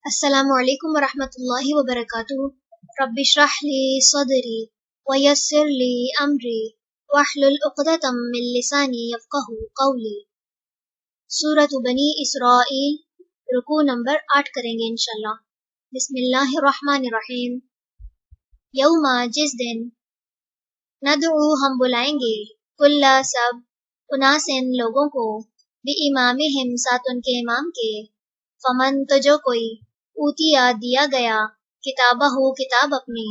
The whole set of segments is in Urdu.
السلام علیکم ورحمۃ اللہ وبرکاتہ۔ رب اشرح لی صدری ویسر لی امری واحلل عقدۃ من لسانی یفقہوا قولی۔ سورۃ بنی اسرائیل، رکوع نمبر 8 کریں گے انشاءاللہ۔ بسم اللہ الرحمن الرحیم۔ یوم، جس دن، ندعو، ہم بلائیں گے، کل، سب، اناسن، لوگوں کو، بی امامہم، ساتھ ان کے امام کے، فمن، تو جو کوئی، اوتیا، دیا گیا، کتابہ، کتاب اپنی،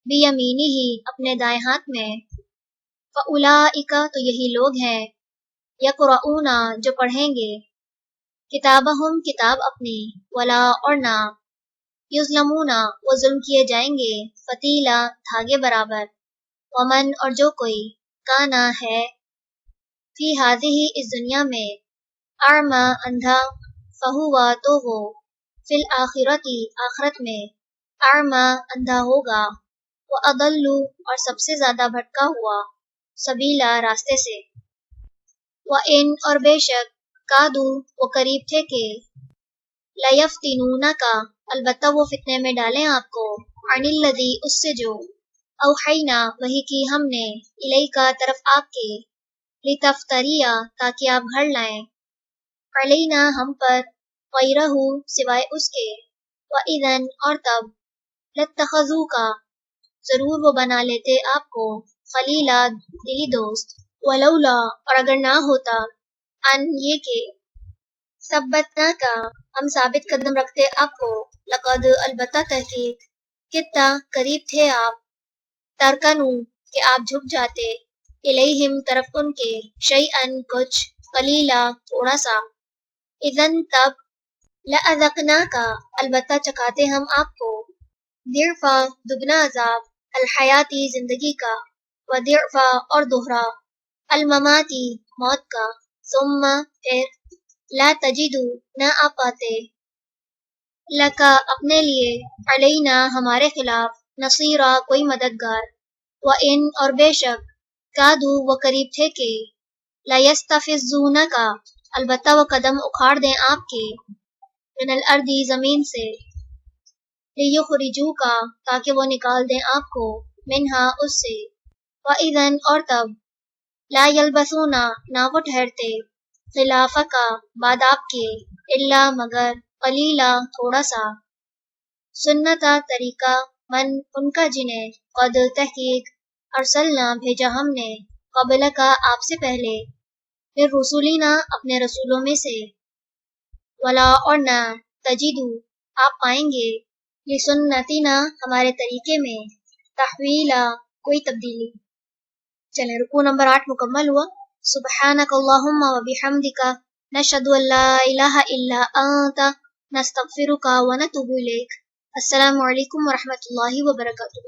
بیمینہ، اپنے دائیں ہاتھ میں، فاولئک، تو یہی لوگ ہیں، یقرؤون، جو پڑھیں گے، کتابہم، کتاب اپنی، ولا، اور نہ، یظلمون، وہ ظلم کیے جائیں گے، فتیلا، دھاگے برابر، ومن، اور جو کوئی، کانا، ہے، فی ہذہ، اس دنیا میں، اعمی، اندھا، فہو، تو وہ، فی الآخرۃ، آخرت میں، اعمی، اندھا ہوگا، واضل، اور سب سے زیادہ بھٹکا ہوا، سبیلا، راستے سے، وان، اور بے شک، کادو، وہ قریب تھے کہ، لیفتنونک، البتہ وہ فتنے میں ڈالیں آپ کو، عن الذی، اس سے جو، اوحینا، وحی کی ہم نے، الیک، طرف آپ کے، لتفتری، تاکہ آپ گھڑ لائیں، علینا، ہم پر، غیرہ، سوائے اس کے، وَإِذًا، اور تب، لَاتَّخَذُوكَ، ضرور وہ بنا لیتے آپ کو، خلیلا، دلی دوست، ولولا، اور اگر نہ ہوتا، ان، یہ کہ، ثبتناک، ہم ثابت قدم رکھتے آپ کو، لقد، البتہ تحقیق، کدتا، قریب تھے آپ، ترکنو، کہ آپ جھک جاتے، الیہم، طرف ان کے، شیئن، کچھ، قلیلا، تھوڑا سا، اذن، تب، لَأَذَقْنَاكَ، البتہ چکھاتے ہم آپ کو، ضِعْفَ، دگنا عذاب، الحیاتی، زندگی کا، وضِعْفَ، اور دوہرا، المماتی، موت کا، ثم، پھر، لا تجدو، نہ آ پاتے، لکا، اپنے لیے، علینا، ہمارے خلاف، نصیرا، کوئی مددگار، وَإِنْ، اور بے شک، کادو، وہ قریب تھے کہ، لَيَسْتَفِزُّونَکَ، البتہ وہ قدم اکھاڑ دیں آپ کے، من الارض، زمین سے، لیخرجوک، تاکہ وہ نکال دیں آپ کو، منہا، اس سے، وَإِذًا، اور تب، لا یلبثون، نہ وہ ٹھہرتے، خلافک، بعد آپ کے، الا، مگر، قلیلا، تھوڑا سا، سنتا، طریقہ، من، ان کا جنہیں، قد، تحقیق، ارسلنا، بھیجا ہم نے، قبلک، آپ سے پہلے، پھر رسولنا، اپنے رسولوں میں سے، ولا، اور نہ، تجدو، آپ پائیں گے، لسنتنا، ہمارے طریقے میں، تحویلا، کوئی تبدیلی۔ چلیں، رکوع نمبر 8 مکمل ہوا۔ سبحانک اللہم و بحمدک، نشہد ان لا الہ الا انت، نستغفرک و نتوب الیک۔ السلام علیکم ورحمۃ اللہ وبرکاتہ۔